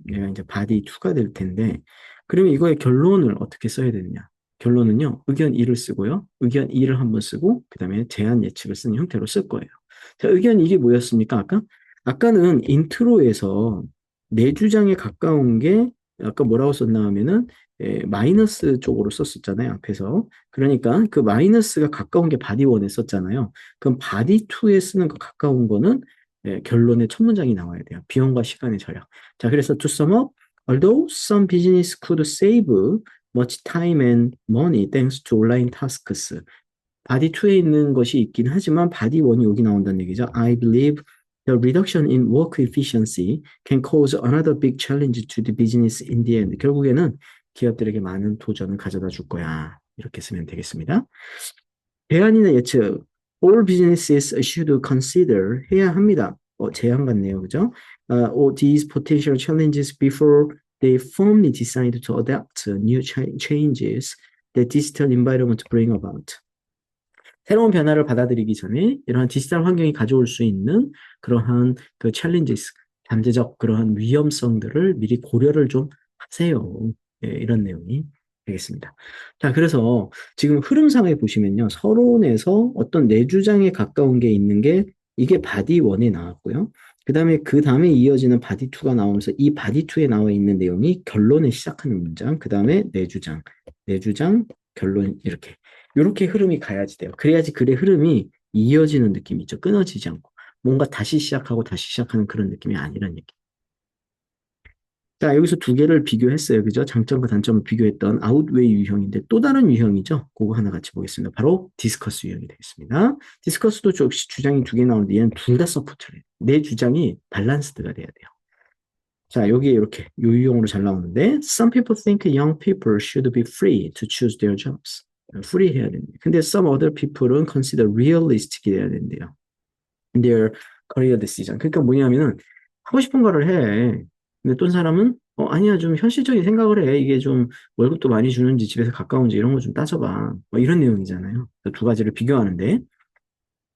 얘가 이제 바디 2가 될 텐데, 그러면 이거의 결론을 어떻게 써야 되느냐? 결론은요, 의견 1을 쓰고요, 의견 2를 한번 쓰고, 그 다음에 제안 예측을 쓰는 형태로 쓸 거예요. 자, 의견 1이 뭐였습니까, 아까? 아까는 인트로에서 내 주장에 가까운 게, 아까 뭐라고 썼나 하면은, 마이너스 쪽으로 썼었잖아요, 앞에서. 그러니까 그 마이너스가 가까운 게 바디 1에 썼잖아요. 그럼 바디 2에 쓰는 거 가까운 거는 결론의 첫 문장이 나와야 돼요. 비용과 시간의 절약. 자, 그래서 to sum up, although some business could save much time and money thanks to online tasks. 바디 2에 있는 것이 있긴 하지만 바디 1이 여기 나온다는 얘기죠. I believe the reduction in work efficiency can cause another big challenge to the business in the end. 결국에는 기업들에게 많은 도전을 가져다 줄 거야. 이렇게 쓰면 되겠습니다. 대안이나 예측. All businesses should consider 해야 합니다. 제안 같네요. 그죠? All these potential challenges before they firmly decide to adapt new changes that digital environment bring about. 새로운 변화를 받아들이기 전에 이러한 디지털 환경이 가져올 수 있는 그러한 그 챌린지스, 잠재적 그러한 위험성들을 미리 고려를 좀 하세요. 예, 이런 내용이 되겠습니다. 자, 그래서 지금 흐름상에 보시면요. 서론에서 어떤 내주장에 가까운 게 있는 게 이게 바디 1에 나왔고요. 그 다음에 이어지는 바디 2가 나오면서 이 바디 2에 나와 있는 내용이 결론에 시작하는 문장, 그 다음에 내주장, 결론 이렇게 흐름이 가야지 돼요. 그래야지 글의 흐름이 이어지는 느낌이 있죠. 끊어지지 않고. 뭔가 다시 시작하고 다시 시작하는 그런 느낌이 아니란 얘기. 자, 여기서 두 개를 비교했어요. 그죠? 장점과 단점을 비교했던 아웃웨이 유형인데 또 다른 유형이죠. 그거 하나 같이 보겠습니다. 바로 디스커스 유형이 되겠습니다. 디스커스도 역시 주장이 두 개 나오는데 얘는 둘 다 서포트를 해요. 내 주장이 밸런스드가 돼야 돼요. 자, 여기에 이렇게 요 유형으로 잘 나오는데 Some people think young people should be free to choose their jobs. free 해야 됩니다. 근데 some other people은 consider realistic 해야 된대요. their career decision. 그러니까 뭐냐면은 하고 싶은 거를 해. 근데 또 사람은 아니야 좀 현실적인 생각을 해. 이게 좀 월급도 많이 주는지 집에서 가까운지 이런 거 좀 따져봐. 뭐 이런 내용이잖아요. 두 가지를 비교하는데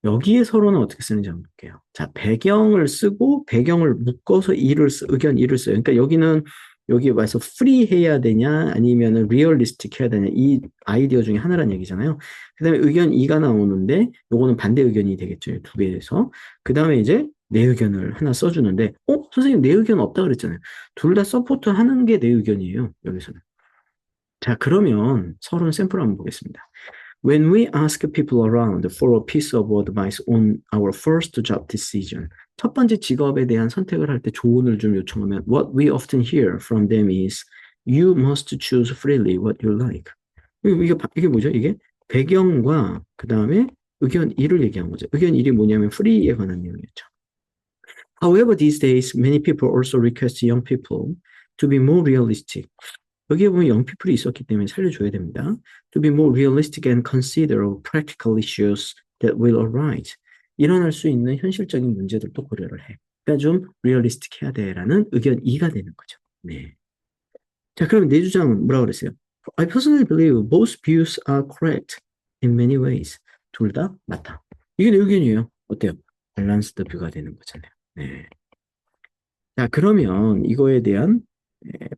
여기에 서론은 어떻게 쓰는지 한번 볼게요. 자, 배경을 쓰고 배경을 묶어서 의견 이를 써요. 그러니까 여기는 여기 와서 프리 해야 되냐 아니면은 리얼리스틱 해야 되냐 이 아이디어 중에 하나란 얘기잖아요. 그다음에 의견 2가 나오는데 요거는 반대 의견이 되겠죠. 두 개에서. 그다음에 이제 내 의견을 하나 써주는데 선생님 내 의견 없다 그랬잖아요. 둘 다 서포트 하는 게 내 의견이에요. 여기서는. 자, 그러면 서론 샘플 한번 보겠습니다. When we ask people around for a piece of advice on our first job decision, 첫 번째 직업에 대한 선택을 할 때 조언을 좀 요청하면 what we often hear from them is you must choose freely what you like. 이게 뭐죠? 이게 배경과 그 다음에 의견 1을 얘기한 거죠. 의견 1이 뭐냐면 free에 관한 내용이었죠. However, these days, many people also request young people to be more realistic. 여기에 보면 영피플이 있었기 때문에 살려줘야 됩니다. To be more realistic and consider practical issues that will arise. 일어날 수 있는 현실적인 문제들도 고려를 해. 그러니까 좀 realistic 해야 돼라는 의견 2가 되는 거죠. 네. 자, 그럼 내 주장은 뭐라고 그랬어요? I personally believe both views are correct in many ways. 둘 다 맞다. 이게 내 의견이에요. 어때요? 밸런스드 뷰가 되는 거잖아요. 네. 자, 그러면 이거에 대한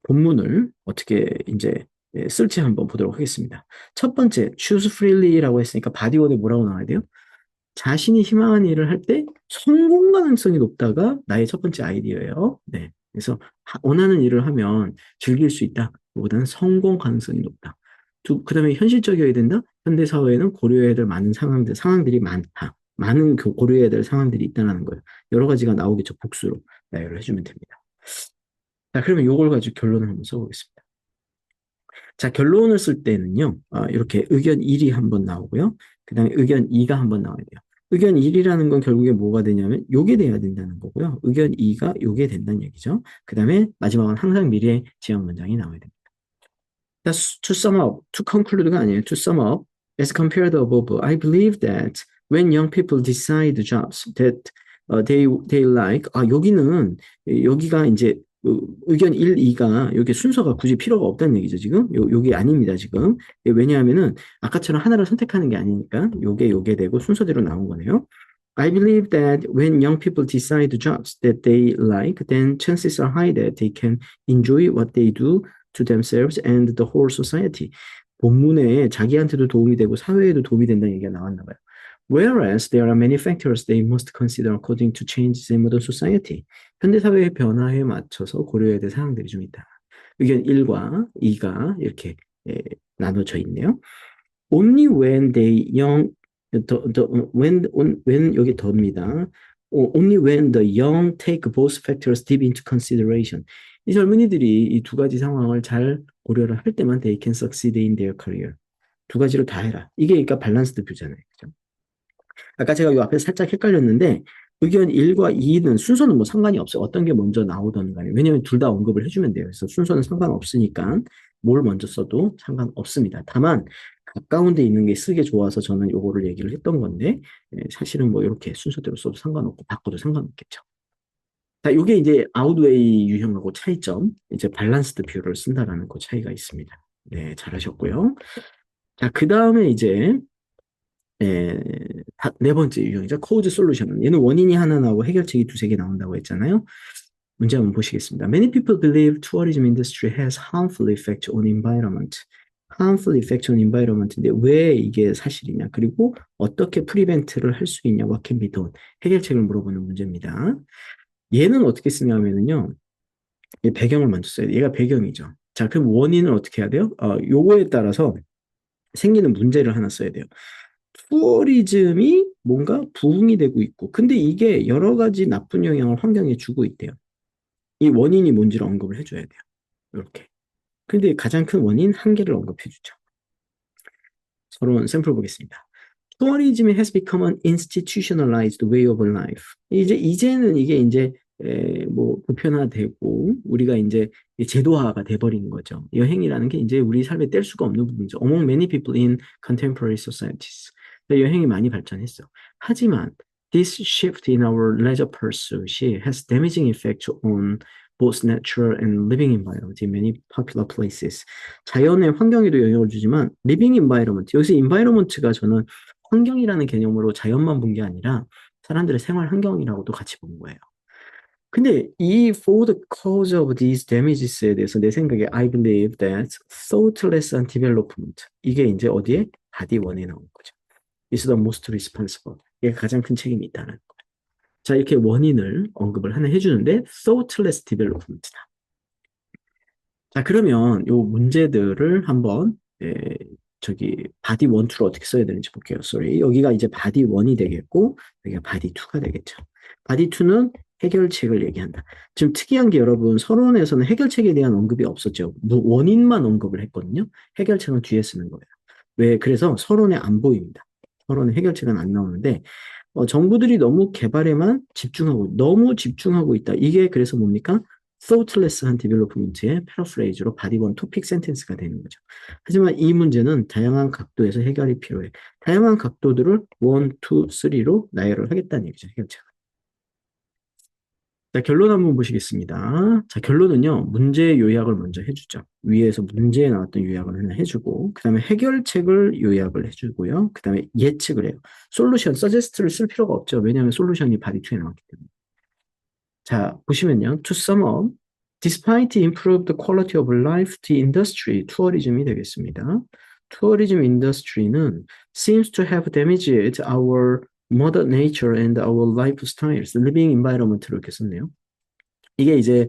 본문을 어떻게 이제 쓸지 한번 보도록 하겠습니다. 첫 번째, choose freely라고 했으니까 바디워드에 뭐라고 나와야 돼요? 자신이 희망하는 일을 할 때 성공 가능성이 높다가 나의 첫 번째 아이디어예요. 네. 그래서 원하는 일을 하면 즐길 수 있다. 보다는 성공 가능성이 높다. 그다음에 현실적이어야 된다. 현대 사회에는 고려해야 될 많은 상황들이 많다. 많은 고려해야 될 상황들이 있다는 거예요. 여러 가지가 나오겠죠. 복수로 나열을 해주면 됩니다. 자, 그러면 이걸 가지고 결론을 한번 써보겠습니다. 자, 결론을 쓸 때는요, 이렇게 의견 1이 한번 나오고요. 그 다음에 의견 2가 한번 나와야 돼요. 의견 1이라는 건 결국에 뭐가 되냐면, 요게 돼야 된다는 거고요. 의견 2가 요게 된다는 얘기죠. 그 다음에 마지막은 항상 미래의 지향 문장이 나와야 됩니다. To sum up, to conclude가 아니에요. To sum up, as compared above, I believe that when young people decide jobs that they like, 여기가 이제 의견 1, 2가 여기 순서가 굳이 필요가 없다는 얘기죠, 지금. 요게 아닙니다, 지금. 왜냐하면은 아까처럼 하나를 선택하는 게 아니니까 요게 되고 순서대로 나온 거네요. I believe that when young people decide jobs that they like, then chances are high that they can enjoy what they do to themselves and the whole society. 본문에 자기한테도 도움이 되고 사회에도 도움이 된다는 얘기가 나왔나 봐요. Whereas there are many factors they must consider according to changes in modern society. 현대사회의 변화에 맞춰서 고려해야 될 사항들이 좀 있다. 의견 1과 2가 이렇게 나눠져 있네요. Only when they young, when 여기 더입니다. Only when the young take both factors deep into consideration. 이 젊은이들이 이 두 가지 상황을 잘 고려를 할 때만 they can succeed in their career. 두 가지를 다 해라. 이게 그러니까 밸런스드 뷰잖아요. 그죠? 아까 제가 이 앞에 살짝 헷갈렸는데 의견 1과 2는 순서는 뭐 상관이 없어요. 어떤 게 먼저 나오든 간에. 왜냐하면 둘 다 언급을 해주면 돼요. 그래서 순서는 상관없으니까 뭘 먼저 써도 상관없습니다. 다만 가까운 데 있는 게 쓰기 좋아서 저는 요거를 얘기를 했던 건데 사실은 뭐 이렇게 순서대로 써도 상관없고 바꿔도 상관없겠죠. 자, 요게 이제 아웃웨이 유형하고 차이점, 이제 밸런스드 뷰를 쓴다라는 그 차이가 있습니다. 네, 잘하셨고요. 자, 그 다음에 이제 네 번째 유형이죠. 코드 솔루션. 얘는 원인이 하나 나오고 해결책이 두세 개 나온다고 했잖아요. 문제 한번 보시겠습니다. Many people believe tourism industry has harmful effect on environment. harmful effect on environment인데 왜 이게 사실이냐? 그리고 어떻게 프리벤트를 할 수 있냐? What can be done? 해결책을 물어보는 문제입니다. 얘는 어떻게 쓰냐면은요. 이 배경을 먼저 써야 돼요. 얘가 배경이죠. 자, 그럼 원인을 어떻게 해야 돼요? 요거에 따라서 생기는 문제를 하나 써야 돼요. 투어리즘이 뭔가 부흥이 되고 있고, 근데 이게 여러 가지 나쁜 영향을 환경에 주고 있대요. 이 원인이 뭔지를 언급을 해줘야 돼요. 이렇게. 근데 가장 큰 원인 한 개를 언급해주죠. 서론 샘플 보겠습니다. Tourism has become an institutionalized way of life. 이제는 이게 이제 뭐 보편화되고 우리가 이제 제도화가 돼버리는 거죠. 여행이라는 게 이제 우리 삶에 뗄 수가 없는 부분이죠. Among many people in contemporary societies. 여행이 많이 발전했어. 하지만 this shift in our leisure pursuit has damaging effect on both natural and living environment in many popular places. 자연의 환경에도 영향을 주지만 living environment, 여기서 environment가 저는 환경이라는 개념으로 자연만 본 게 아니라 사람들의 생활 환경이라고도 같이 본 거예요. 근데 이 for the cause of these damages에 대해서 내 생각에 I believe that thoughtless and development 이게 이제 어디에? 바디 원에 나온 거죠. is the most responsible. 이게 가장 큰 책임이 있다는 거예요. 자, 이렇게 원인을 언급을 하나 해주는데 thoughtless development다. 자, 그러면 요 문제들을 한번 저기 바디 1, 2를 어떻게 써야 되는지 볼게요. sorry. 여기가 이제 바디 1이 되겠고 여기가 바디 2가 되겠죠. 바디 2는 해결책을 얘기한다. 지금 특이한 게 여러분 서론에서는 해결책에 대한 언급이 없었죠. 원인만 언급을 했거든요. 해결책은 뒤에 쓰는 거예요. 왜? 그래서 서론에 안 보입니다. 서론에 해결책은 안 나오는데 정부들이 너무 개발에만 너무 집중하고 있다. 이게 그래서 뭡니까? thoughtless한 development의 패러프레이즈로 바디원 토픽 센텐스가 되는 거죠. 하지만 이 문제는 다양한 각도에서 해결이 필요해. 다양한 각도들을 1, 2, 3로 나열을 하겠다는 얘기죠. 해결책. 자, 결론 한번 보시겠습니다. 자, 결론은요, 문제 요약을 먼저 해주죠. 위에서 문제에 나왔던 요약을 하나 해주고, 그 다음에 해결책을 요약을 해주고요. 그 다음에 예측을 해요. 솔루션, 서제스트를 쓸 필요가 없죠. 왜냐하면 솔루션이 바디 2에 나왔기 때문에. 자, 보시면요. To sum up, despite improved quality of life, the industry, 투어리즘이 되겠습니다. tourism industry는 seems to have damaged our mother nature and our lifestyles, living environment로 이렇게 썼네요. 이게 이제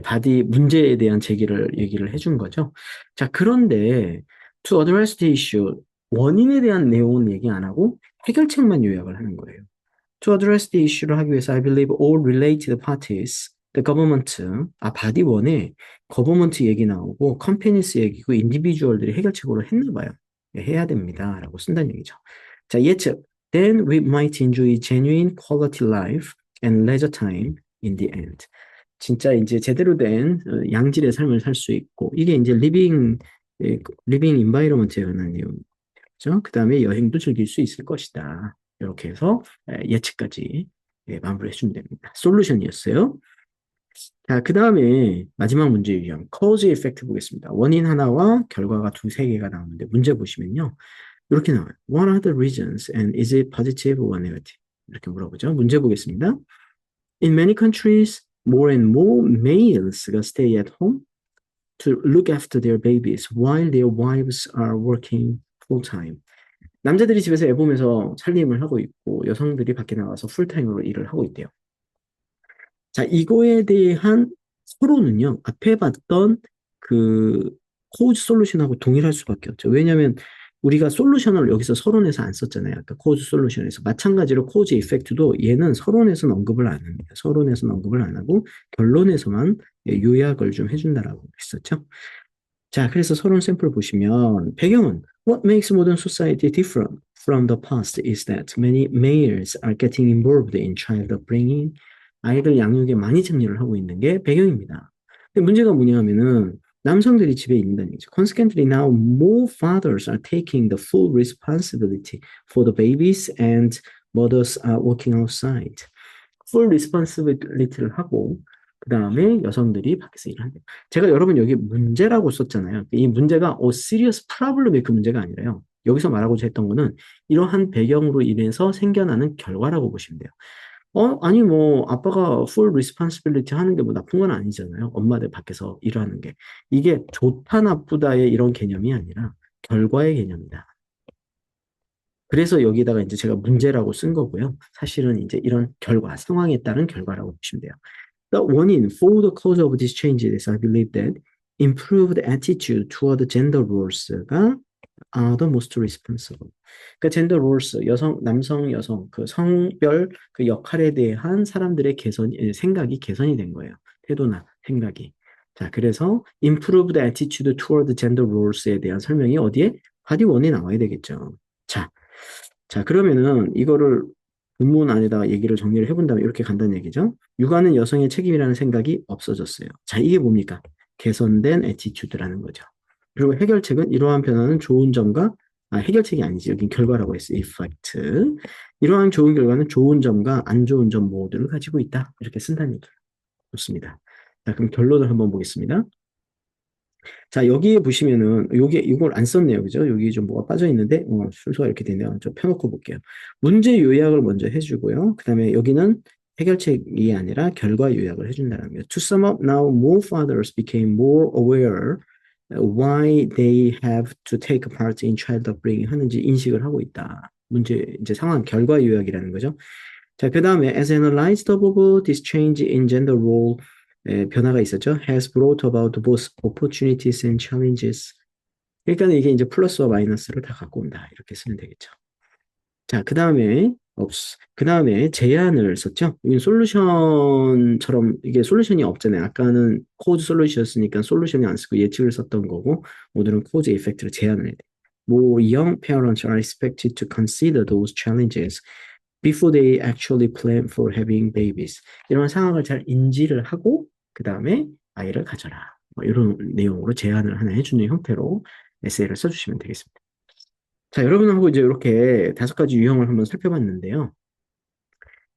바디 문제에 대한 제기를 얘기를 해준 거죠. 자, 그런데 to address the issue, 원인에 대한 내용은 얘기 안 하고 해결책만 요약을 하는 거예요. To address the issue를 하기 위해서 I believe all related parties, the government, 바디 1에 government 얘기 나오고 companies 얘기고 individual들이 해결책으로 했나 봐요. 해야 됩니다. 라고 쓴다는 얘기죠. 자, 예측. Then we might enjoy genuine quality life and leisure time in the end. 진짜 이제 제대로 된 양질의 삶을 살 수 있고 이게 이제 리빙 인바이러먼트에 관한 내용이죠. 그 다음에 여행도 즐길 수 있을 것이다. 이렇게 해서 예측까지 마무리해 주면 됩니다. 솔루션이었어요. 자, 그 다음에 마지막 문제 유형 cause effect 보겠습니다. 원인 하나와 결과가 두세 개가 나오는데 문제 보시면요. 이렇게 나와요. What are the reasons and is it positive or negative? 이렇게 물어보죠. 문제 보겠습니다. In many countries, more and more males stay at home to look after their babies while their wives are working full-time. 남자들이 집에서 애 보면서 살림을 하고 있고 여성들이 밖에 나가서 풀타임으로 일을 하고 있대요. 자, 이거에 대한 서로는요. 앞에 봤던 그 코즈 솔루션하고 동일할 수밖에 없죠. 왜냐하면 우리가 솔루션을 여기서 서론에서 안 썼잖아요. 아까 코즈 솔루션에서. 마찬가지로 코즈 이펙트도 얘는 서론에서는 언급을 안 합니다. 서론에서는 언급을 안 하고 결론에서만 요약을 좀 해준다라고 했었죠. 자, 그래서 서론 샘플 보시면 배경은 What makes modern society different from the past is that many males are getting involved in child upbringing. 아이들 양육에 많이 참여를 하고 있는 게 배경입니다. 근데 문제가 뭐냐 하면은 남성들이 집에 있는다는 얘기죠. Consequently, now more fathers are taking the full responsibility for the babies and mothers are working outside. full responsibility를 하고 그 다음에 여성들이 밖에서 일을 한다. 제가 여러분 여기 문제라고 썼잖아요. 이 문제가 serious problem의 그 문제가 아니라요. 여기서 말하고자 했던 거는 이러한 배경으로 인해서 생겨나는 결과라고 보시면 돼요. 아니, 뭐, 아빠가 full responsibility 하는 게 뭐 나쁜 건 아니잖아요. 엄마들 밖에서 일하는 게. 이게 좋다, 나쁘다의 이런 개념이 아니라 결과의 개념이다. 그래서 여기다가 이제 제가 문제라고 쓴 거고요. 사실은 이제 이런 결과, 상황에 따른 결과라고 보시면 돼요. The 원인 for the cause of this change is, I believe that improved attitude toward gender roles가 are the most responsible. 그러니까 젠더 롤스, 여성, 남성, 여성, 그 성별 그 역할에 대한 사람들의 생각이 개선이 된 거예요. 태도나 생각이. 자, 그래서 improved attitude toward gender roles에 대한 설명이 어디에? 바디 원에 나와야 되겠죠. 자, 자, 그러면은 이거를 본문 안에다가 얘기를 정리를 해본다면 이렇게 간다는 얘기죠. 육아는 여성의 책임이라는 생각이 없어졌어요. 자, 이게 뭡니까? 개선된 애티튜드라는 거죠. 그리고 해결책은 이러한 변화는 좋은 점과 해결책이 아니지. 여긴 결과라고 했어요. effect. 이러한 좋은 결과는 좋은 점과 안 좋은 점 모두를 가지고 있다. 이렇게 쓴다는 얘기예요. 좋습니다. 자, 그럼 결론을 한번 보겠습니다. 자, 여기에 보시면은, 이걸 안 썼네요. 그죠? 여기 좀 뭐가 빠져 있는데, 순서가 이렇게 되네요. 좀 펴놓고 볼게요. 문제 요약을 먼저 해주고요. 그 다음에 여기는 해결책이 아니라 결과 요약을 해준다는 거예요. To sum up, now more fathers became more aware why they have to take part in child upbringing 하는지 인식을 하고 있다. 이제 상황 결과 요약이라는 거죠. 자, 그 다음에 as analyzed above, this change in gender role 변화가 있었죠. has brought about both opportunities and challenges. 그러니까 이게 이제 플러스와 마이너스를 다 갖고 온다. 이렇게 쓰면 되겠죠. 자, 그 다음에 제안을 썼죠. 이 솔루션처럼 이게 솔루션이 없잖아요. 아까는 코드 솔루션이었으니까 솔루션이 안 쓰고 예측을 썼던 거고, 오늘은 코드 이펙트로 제안을 해야 돼. More young parents are expected to consider those challenges before they actually plan for having babies. 이런 상황을 잘 인지를 하고 그 다음에 아이를 가져라. 뭐 이런 내용으로 제안을 하나 해주는 형태로 에세이를 써주시면 되겠습니다. 자, 여러분하고 이제 이렇게 5가지 유형을 한번 살펴봤는데요.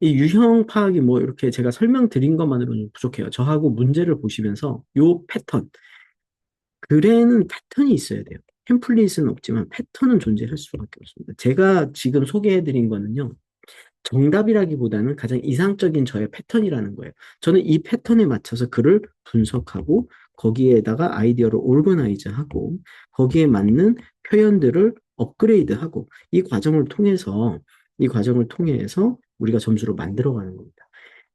이 유형 파악이 뭐 이렇게 제가 설명드린 것만으로는 부족해요. 저하고 문제를 보시면서 요 패턴, 글에는 패턴이 있어야 돼요. 템플릿은 없지만 패턴은 존재할 수밖에 없습니다. 제가 지금 소개해드린 거는요. 정답이라기보다는 가장 이상적인 저의 패턴이라는 거예요. 저는 이 패턴에 맞춰서 글을 분석하고 거기에다가 아이디어를 오르거나이즈하고 거기에 맞는 표현들을 업그레이드하고 이 과정을 통해서 우리가 점수를 만들어가는 겁니다.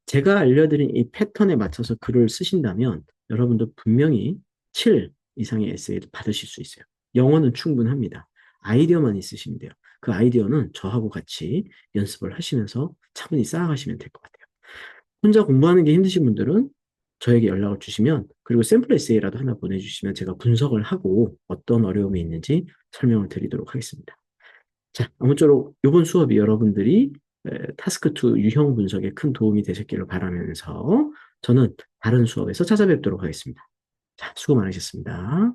제가 알려드린 이 패턴에 맞춰서 글을 쓰신다면 여러분도 분명히 7 이상의 에세이를 받으실 수 있어요. 영어는 충분합니다. 아이디어만 있으시면 돼요. 그 아이디어는 저하고 같이 연습을 하시면서 차분히 쌓아가시면 될 것 같아요. 혼자 공부하는 게 힘드신 분들은 저에게 연락을 주시면 그리고 샘플 에세이라도 하나 보내주시면 제가 분석을 하고 어떤 어려움이 있는지 설명을 드리도록 하겠습니다. 자, 아무쪼록 이번 수업이 여러분들이 타스크 2 유형 분석에 큰 도움이 되셨기를 바라면서 저는 다른 수업에서 찾아뵙도록 하겠습니다. 자, 수고 많으셨습니다.